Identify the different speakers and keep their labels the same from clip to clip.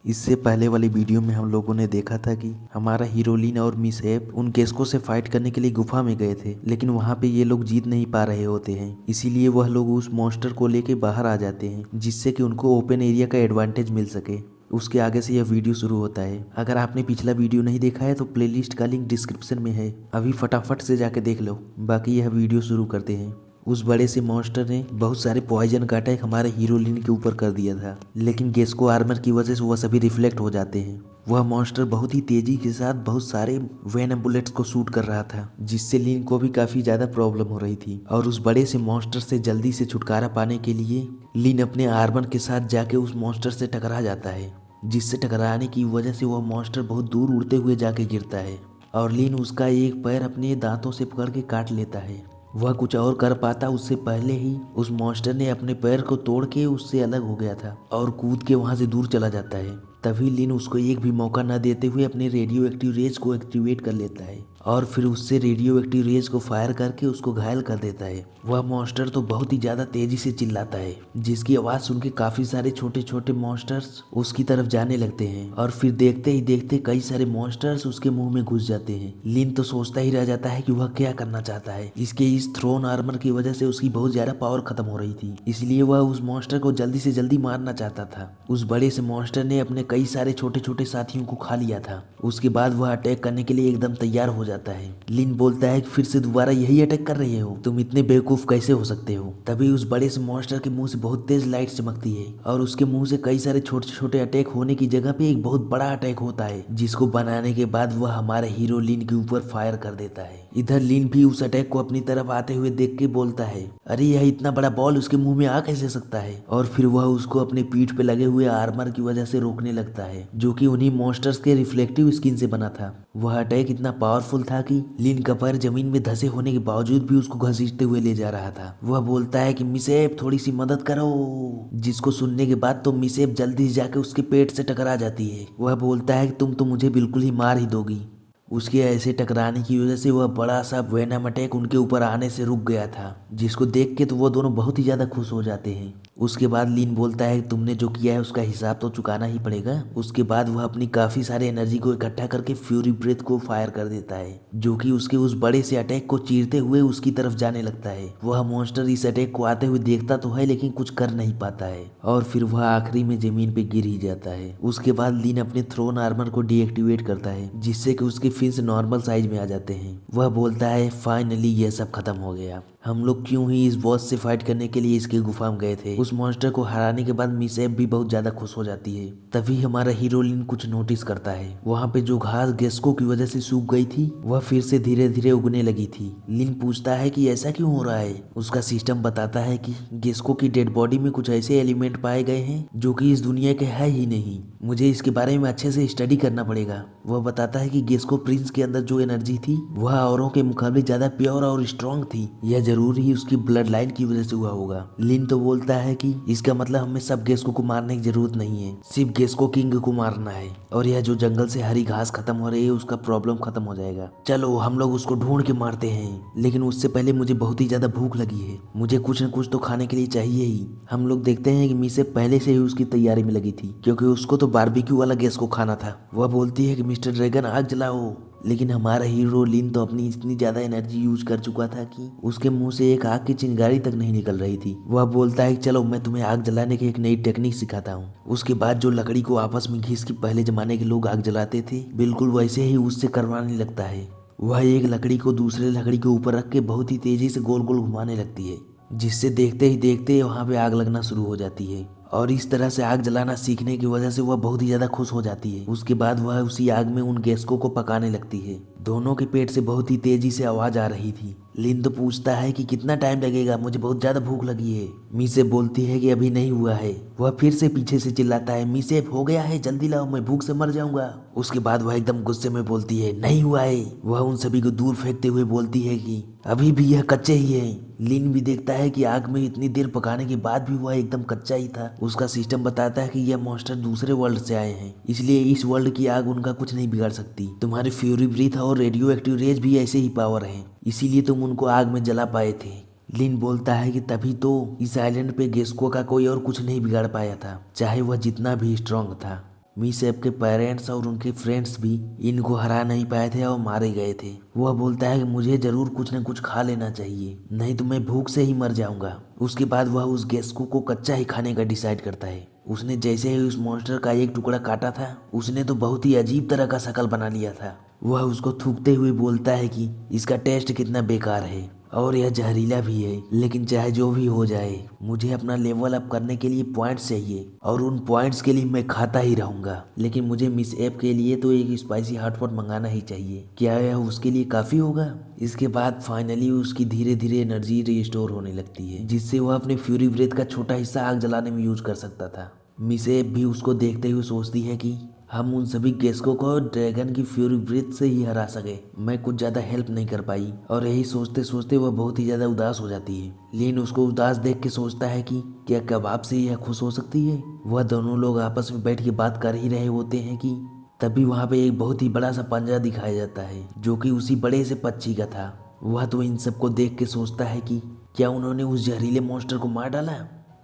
Speaker 1: इससे पहले वाली वीडियो में हम लोगों ने देखा था कि हमारा हीरो लिन और मिस एप उन गेस्को से फाइट करने के लिए गुफा में गए थे, लेकिन वहाँ पे ये लोग जीत नहीं पा रहे होते हैं। इसीलिए वह लोग उस मॉन्स्टर को लेके बाहर आ जाते हैं, जिससे कि उनको ओपन एरिया का एडवांटेज मिल सके। उसके आगे से यह वीडियो शुरू होता है। अगर आपने पिछला वीडियो नहीं देखा है तो प्लेलिस्ट का लिंक डिस्क्रिप्शन में है, अभी फटाफट से जाके देख लो। बाकी यह वीडियो शुरू करते हैं। उस बड़े से मॉन्स्टर ने बहुत सारे पॉइजन का अटैक हमारे हीरो लिन के ऊपर कर दिया था, लेकिन गेस्को आर्मर की वजह से वह सभी रिफ्लेक्ट हो जाते हैं। वह मॉन्स्टर बहुत ही तेजी के साथ बहुत सारे वेनम बुलेट्स को शूट कर रहा था, जिससे लिन को भी काफी ज्यादा प्रॉब्लम हो रही थी। और उस बड़े से मॉन्स्टर से जल्दी से छुटकारा पाने के लिए लिन अपने आर्मर के साथ जाके उस मॉन्स्टर से टकरा जाता है, जिससे टकराने की वजह से वह मॉन्स्टर बहुत दूर उड़ते हुए जाके गिरता है और लिन उसका एक पैर अपने दांतों से पकड़ के काट लेता है। वह कुछ और कर पाता उससे पहले ही उस मॉन्स्टर ने अपने पैर को तोड़ के उससे अलग हो गया था और कूद के वहां से दूर चला जाता है। तभी लिन उसको एक भी मौका न देते हुए अपने रेडियो एक्टिव रेज को एक्टिवेट कर लेता है और फिर उससे रेडियो एक्टिव रेज को फायर करके उसको घायल कर देता है। वह मॉन्स्टर तो बहुत ही ज्यादा तेजी से चिल्लाता है, जिसकी आवाज सुन के काफी सारे छोटे छोटे मॉन्स्टर्स उसकी तरफ जाने लगते हैं और फिर देखते ही देखते कई सारे मॉन्स्टर्स उसके मुंह में घुस जाते हैं। लिन तो सोचता ही रह जाता है कि वह क्या करना चाहता है। इसके इस थ्रोन आर्मर की वजह से उसकी बहुत ज्यादा पावर खत्म हो रही थी, इसलिए वह उस मॉन्स्टर को जल्दी से जल्दी मारना चाहता था। उस बड़े से मॉन्स्टर ने अपने कई सारे छोटे छोटे साथियों को खा लिया था। उसके बाद वह अटैक करने के लिए एकदम तैयार हो जाता है। लिन बोलता है कि फिर से दोबारा यही अटैक कर रहे हो, तुम इतने बेवकूफ कैसे हो सकते हो। तभी उस बड़े से मॉन्स्टर के मुंह से बहुत तेज लाइट चमकती है और उसके मुंह से कई सारे छोटे छोटे अटैक होने की जगह पे एक बहुत बड़ा अटैक होता है, जिसको बनाने के बाद वह हमारे हीरो लिन के ऊपर फायर कर देता है। इधर लिन भी उस अटैक को अपनी तरफ आते हुए देख के बोलता है, अरे यह इतना बड़ा बॉल उसके मुंह में आ कैसे सकता है। और फिर वह उसको अपनी पीठ पे लगे हुए आर्मर की वजह से रोकने लगता है, जो कि उन्हीं मॉन्स्टर्स के रिफ्लेक्टिव स्किन से बना था। वह अटैक इतना पावरफुल था कि लिन का पैर जमीन में धंसे होने के बावजूद भी उसको घसीटते हुए ले जा रहा था। वह बोलता है कि मिसेप थोड़ी सी मदद करो, जिसको सुनने के बाद तो मिसेप जल्दी से जाके उसके पेट से टकरा जाती है। वह बोलता है कि तुम तो मुझे बिल्कुल ही मार ही दोगी। उसके ऐसे टकराने की वजह से वह बड़ा सा वेनम अटैक उनके ऊपर आने से रुक गया था, जिसको देख के तो वो दोनों बहुत ही ज्यादा खुश हो जाते हैं। उसके बाद लिन बोलता है तुमने जो किया है उसका हिसाब तो चुकाना ही पड़ेगा। उसके बाद वह अपनी काफी सारे एनर्जी को इकट्ठा करके फ्यूरी ब्रेथ को फायर कर देता है, जो कि उसके उस बड़े से अटैक को चीरते हुए उसकी तरफ जाने लगता है। वह मॉन्स्टर इस अटैक को आते हुए देखता तो है, लेकिन कुछ कर नहीं पाता है और फिर वह आखिरी में जमीन पे गिर ही जाता है। उसके बाद लिन अपने थ्रोन आर्मर को डीएक्टिवेट करता है, जिससे कि उसके फिन्स नॉर्मल साइज में आ जाते हैं। वह बोलता है फाइनली ये सब खत्म हो गया, हम लोग क्यों ही इस बॉस से फाइट करने के लिए इसके गुफा में गए थे। उस मॉन्स्टर को हराने के बाद मिसेप भी बहुत ज्यादा खुश हो जाती है। तभी हमारा हीरो लिन कुछ नोटिस करता है, वहाँ पे जो घास गेस्को की वजह से सूख गई थी वह फिर से धीरे धीरे उगने लगी थी। लिन पूछता है कि ऐसा क्यों हो रहा है। उसका सिस्टम बताता है कि गेस्को की डेड बॉडी में कुछ ऐसे एलिमेंट पाए गए हैं जो कि इस दुनिया के है ही नहीं, मुझे इसके बारे में अच्छे से स्टडी करना पड़ेगा। वह बताता है कि गेस्को प्रिंस के अंदर जो एनर्जी थी वह औरों के मुकाबले ज्यादा प्योर और स्ट्रांग थी, यह जरूर ही उसकी ब्लड लाइन की वजह से हुआ होगा। लिन तो बोलता है कि इसका मतलब हमें सब गेस्को को मारने की जरूरत नहीं है, सिर्फ गेस्को किंग को मारना है और यह जो जंगल से हरी घास खत्म हो रही है उसका प्रॉब्लम खत्म हो जाएगा। चलो हम लोग उसको ढूंढ के मारते हैं, लेकिन उससे पहले मुझे बहुत ही ज्यादा भूख लगी है, मुझे कुछ न कुछ तो खाने के लिए चाहिए ही। हम लोग देखते हैं कि मीसे पहले से ही उसकी तैयारी में लगी थी, क्योंकि उसको तो बारबेक्यू वाला गेस्को खाना था। वह बोलती है कि मिस्टर ड्रैगन आग जलाओ, लेकिन हमारा हीरो लिन तो अपनी इतनी ज्यादा एनर्जी यूज कर चुका था कि उसके मुंह से एक आग की चिंगारी तक नहीं निकल रही थी। वह बोलता है कि चलो मैं तुम्हें आग जलाने की एक नई टेक्निक सिखाता हूँ। उसके बाद जो लकड़ी को आपस में घिस के पहले जमाने के लोग आग जलाते थे, बिल्कुल वैसे ही उससे करवाने लगता है। वह एक लकड़ी को दूसरे लकड़ी के ऊपर रख के बहुत ही तेजी से गोल गोल घुमाने लगती है, जिससे देखते ही देखते वहाँ पे आग लगना शुरू हो जाती है और इस तरह से आग जलाना सीखने की वजह से वह बहुत ही ज्यादा खुश हो जाती है। उसके बाद वह उसी आग में उन गेस्को को पकाने लगती है। दोनों के पेट से बहुत ही तेजी से आवाज आ रही थी। लिन तो पूछता है कि कितना टाइम लगेगा, मुझे बहुत ज्यादा भूख लगी है। मीसे बोलती है कि अभी नहीं हुआ है। वह फिर से पीछे से चिल्लाता है, मीसे हो गया है, जल्दी लाओ, मैं भूख से मर जाऊंगा। उसके बाद वह एकदम गुस्से में बोलती है नहीं हुआ है। वह उन सभी को दूर फेंकते हुए बोलती है कि अभी भी यह कच्चे ही है। लिन भी देखता है कि आग में इतनी देर पकाने के बाद भी वह एकदम कच्चा ही था। उसका सिस्टम बताता है कि यह मॉन्स्टर दूसरे वर्ल्ड से आए हैं, इसलिए इस वर्ल्ड की आग उनका कुछ नहीं बिगाड़ सकती। तुम्हारे फ्यूरी ब्रीथ और रेडियो एक्टिव रेज भी ऐसे ही पावर है, इसीलिए तुम उनको आग में जला पाए थे। लिन बोलता है कि तभी तो इस आइलैंड पे गेस्को का कोई और कुछ नहीं बिगाड़ पाया था, चाहे वह जितना भी स्ट्रांग था। मिस एप के पेरेंट्स और उनके फ्रेंड्स भी इनको हरा नहीं पाए थे और मारे गए थे। वह बोलता है कि मुझे जरूर कुछ न कुछ खा लेना चाहिए, नहीं तो मैं भूख से ही मर जाऊंगा। उसके बाद वह उस गेस्को को कच्चा ही खाने का डिसाइड करता है। उसने जैसे ही उस मॉन्स्टर का एक टुकड़ा काटा था, उसने तो बहुत ही अजीब तरह का शक्ल बना लिया था। वह उसको थूकते हुए बोलता है कि इसका टेस्ट कितना बेकार है और यह जहरीला भी है, लेकिन चाहे जो भी हो जाए मुझे अपना लेवल अप करने के लिए पॉइंट्स चाहिए और उन पॉइंट्स के लिए मैं खाता ही रहूंगा। लेकिन मुझे मिस एप के लिए तो एक स्पाइसी हॉटपॉट मंगाना ही चाहिए, क्या यह उसके लिए काफ़ी होगा? इसके बाद फाइनली उसकी धीरे धीरे एनर्जी रिस्टोर होने लगती है, जिससे वह अपने फ्यूरी ब्रेथ का छोटा हिस्सा आग जलाने में यूज कर सकता था। मिस एप भी उसको देखते हुए सोचती है कि हम उन सभी गेस्को को ड्रैगन की फ्यूरी ब्रेथ से ही हरा सके। मैं कुछ ज़्यादा हेल्प नहीं कर पाई, और यही सोचते सोचते वह बहुत ही ज़्यादा उदास हो जाती है। लिन उसको उदास देख के सोचता है कि क्या कबाब से यह खुश हो सकती है। वह दोनों लोग आपस में बैठ के बात कर ही रहे होते हैं कि तभी वहाँ पे एक बहुत ही बड़ा सा पंजरा दिखाया जाता है, जो कि उसी बड़े से पक्षी का था। वह तो इन सबको देख के सोचता है कि क्या उन्होंने उस जहरीले मॉन्स्टर को मार डाला?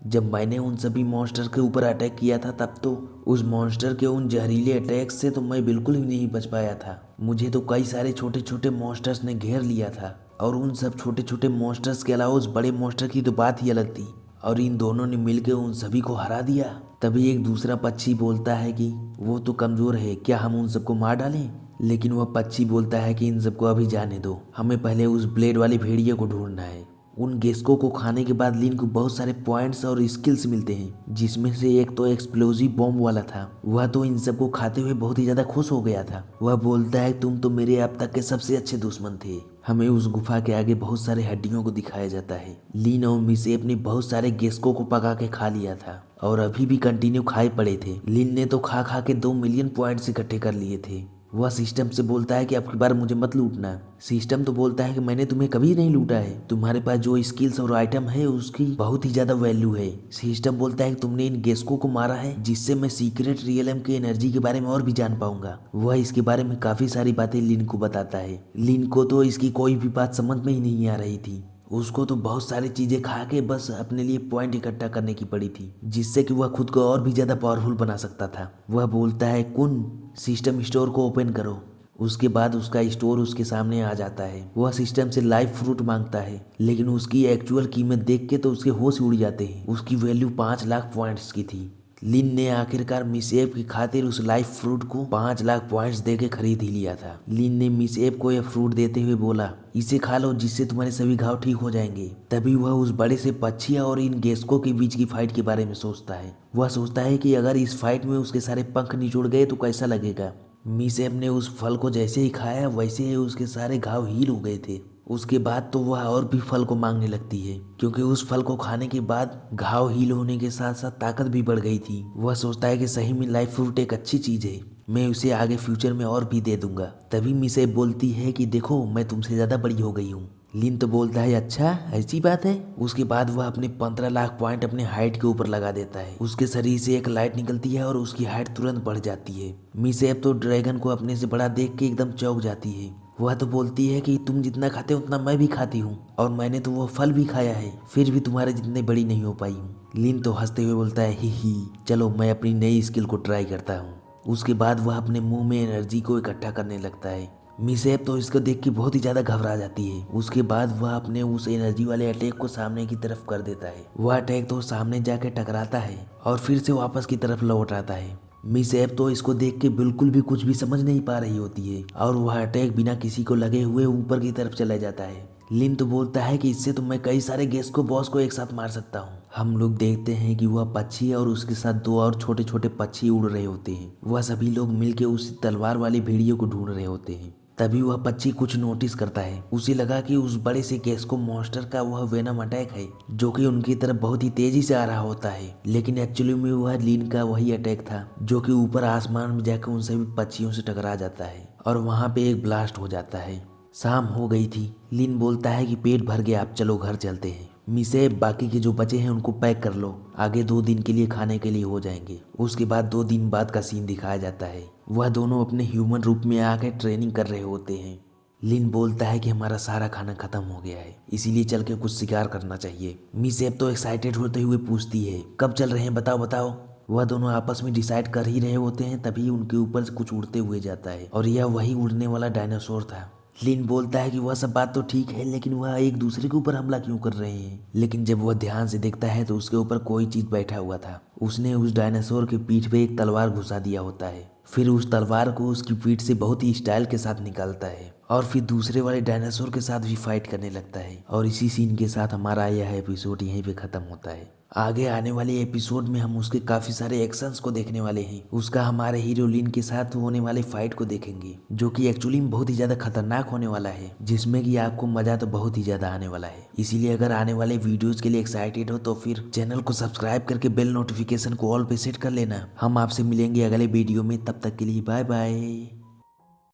Speaker 1: जब मैंने उन सभी मॉन्स्टर के ऊपर अटैक किया था, तब तो उस मॉन्स्टर के उन जहरीले अटैक से तो मैं बिल्कुल भी नहीं बच पाया था। मुझे तो कई सारे छोटे छोटे मॉन्स्टर्स ने घेर लिया था, और उन सब छोटे छोटे मॉन्स्टर्स के अलावा उस बड़े मॉन्स्टर की तो बात ही अलग थी, और इन दोनों ने मिलकर उन सभी को हरा दिया। तभी एक दूसरा पक्षी बोलता है कि वो तो कमजोर है, क्या हम उन सबको मार डालें? लेकिन वह पक्षी बोलता है कि इन सबको अभी जाने दो, हमें पहले उस ब्लेड वाले भेड़िए को ढूंढना है। उन गेस्को को खाने के बाद लिन को बहुत सारे पॉइंट्स और स्किल्स मिलते हैं, जिसमें से एक तो एक्सप्लोजिव बॉम्ब वाला था। वह तो इन सबको खाते हुए बहुत ही ज्यादा खुश हो गया था। वह बोलता है तुम तो मेरे अब तक के सबसे अच्छे दुश्मन थे। हमें उस गुफा के आगे बहुत सारे हड्डियों को दिखाया जाता है। लिन और मिसेप ने बहुत सारे गेस्को को पका के खा लिया था और अभी भी कंटिन्यू खाए पड़े थे। लिन ने तो खा खा के 2 मिलियन पॉइंट्स इकट्ठे कर लिए थे। वह सिस्टम से बोलता है कि अब की बार मुझे मत लूटना। सिस्टम तो बोलता है कि मैंने तुम्हें कभी नहीं लूटा है, तुम्हारे पास जो स्किल्स और आइटम है उसकी बहुत ही ज्यादा वैल्यू है। सिस्टम बोलता है कि तुमने इन गेस्को को मारा है, जिससे मैं सीक्रेट रियलम की एनर्जी के बारे में और भी जान पाऊंगा। वह इसके बारे में काफी सारी बातें लिन को बताता है। लिन को तो इसकी कोई भी बात समझ में ही नहीं आ रही थी। उसको तो बहुत सारी चीजें खा के बस अपने लिए पॉइंट इकट्ठा करने की पड़ी थी, जिससे कि वह खुद को और भी ज्यादा पावरफुल बना सकता था। वह बोलता है कुन सिस्टम स्टोर को ओपन करो। उसके बाद उसका स्टोर उसके सामने आ जाता है। वह सिस्टम से लाइफ फ्रूट मांगता है, लेकिन उसकी एक्चुअल कीमत देख के तो उसके होश उड़ जाते हैं। उसकी वैल्यू 5 लाख पॉइंट्स की थी। लिन ने आखिरकार मिसेप की खातिर उस लाइफ फ्रूट को 5 लाख पॉइंट्स देके खरीद ही लिया था। लिन ने मिसेप को यह फ्रूट देते हुए बोला, इसे खा लो, जिससे तुम्हारे सभी घाव ठीक हो जाएंगे। तभी वह उस बड़े से पक्षी और इन गेस्को के बीच की फाइट के बारे में सोचता है। वह सोचता है कि अगर इस फाइट में उसके सारे पंख निचोड़ गए तो कैसा लगेगा। मिसेप ने उस फल को जैसे ही खाया, वैसे ही उसके सारे घाव हील हो गए थे। उसके बाद तो वह और भी फल को मांगने लगती है, क्योंकि उस फल को खाने के बाद घाव हील होने के साथ साथ ताकत भी बढ़ गई थी। वह सोचता है कि सही में लाइफ फ्रूट एक अच्छी चीज है, मैं उसे आगे फ्यूचर में और भी दे दूंगा। तभी मिसे बोलती है कि देखो मैं तुमसे ज्यादा बड़ी हो गई हूँ। लिन तो बोलता है अच्छा ऐसी बात है। उसके बाद वह अपने 15 लाख पॉइंट अपने हाइट के ऊपर लगा देता है। उसके शरीर से एक लाइट निकलती है और उसकी हाइट तुरंत बढ़ जाती है। मिसेप तो ड्रैगन को अपने से बड़ा देख के एकदम चौंक जाती है। वह तो बोलती है कि तुम जितना खाते हो उतना मैं भी खाती हूँ, और मैंने तो वो फल भी खाया है, फिर भी तुम्हारे जितने बड़ी नहीं हो पाई हूँ। लिन तो हंसते हुए बोलता है ही चलो मैं अपनी नई स्किल को ट्राई करता हूँ। उसके बाद वह अपने मुंह में एनर्जी को इकट्ठा करने लगता है। मिसेप तो इसको देख के बहुत ही ज्यादा घबरा जाती है। उसके बाद वह अपने उस एनर्जी वाले अटैक को सामने की तरफ कर देता है। वह अटैक तो सामने जाके टकराता है और फिर से वापस की तरफ लौट आता है। मिसेप तो इसको देख के बिल्कुल भी कुछ भी समझ नहीं पा रही होती है, और वह अटैक बिना किसी को लगे हुए ऊपर की तरफ चला जाता है। लिन तो बोलता है कि इससे तो मैं कई सारे गेस्को बॉस को एक साथ मार सकता हूँ। हम लोग देखते हैं कि वह पक्षी और उसके साथ 2 और छोटे छोटे पक्षी उड़ रहे होते हैं। वह सभी लोग मिलकर उस तलवार वाली भेड़ियों को ढूंढ रहे होते हैं। तभी वह पक्षी कुछ नोटिस करता है। उसे लगा कि उस बड़े से गेस्को मॉन्स्टर का वह वेनम अटैक है, जो कि उनकी तरफ बहुत ही तेजी से आ रहा होता है, लेकिन एक्चुअली में वह लिन का वही अटैक था, जो कि ऊपर आसमान में जाकर उन सभी पक्षियों से टकरा जाता है और वहां पे एक ब्लास्ट हो जाता है। शाम हो गई थी। लिन बोलता है कि पेट भर गया, आप चलो घर चलते हैं। मिसे बाकी के जो बचे हैं उनको पैक कर लो, आगे 2 दिन के लिए खाने के लिए हो जाएंगे। उसके बाद 2 दिन बाद का सीन दिखाया जाता है। वह दोनों अपने ह्यूमन रूप में आकर ट्रेनिंग कर रहे होते हैं। लिन बोलता है कि हमारा सारा खाना खत्म हो गया है, इसीलिए चल के कुछ शिकार करना चाहिए। मिसेप तो एक्साइटेड होते हुए पूछती है कब चल रहे हैं, बताओ बताओ। वह दोनों आपस में डिसाइड कर ही रहे होते हैं, तभी उनके ऊपर से कुछ उड़ते हुए जाता है और यह वही उड़ने वाला डायनासोर था। लिन बोलता है कि वह सब बात तो ठीक है, लेकिन वह एक दूसरे के ऊपर हमला क्यों कर रहे हैं। लेकिन जब वह ध्यान से देखता है तो उसके ऊपर कोई चीज बैठा हुआ था। उसने उस डायनासोर की पीठ पे एक तलवार घुसा दिया होता है। फिर उस तलवार को उसकी पीठ से बहुत ही स्टाइल के साथ निकालता है और फिर दूसरे वाले डायनासोर के साथ भी फाइट करने लगता है। और इसी सीन के साथ हमारा यह एपिसोड यहीं पे खत्म होता है। आगे आने वाले एपिसोड में हम उसके काफी सारे एक्शंस को देखने वाले हैं। उसका हमारे हीरोइन के साथ होने वाले फाइट को देखेंगे, जो कि एक्चुअली में बहुत ही ज्यादा खतरनाक होने वाला है, जिसमें कि आपको मजा तो बहुत ही ज्यादा आने वाला है। इसीलिए अगर आने वाले वीडियोस के लिए एक्साइटेड हो तो फिर चैनल को सब्सक्राइब करके बेल नोटिफिकेशन को ऑल पे सेट कर लेना। हम आपसे मिलेंगे अगले वीडियो में, तब तक के लिए बाय बाय।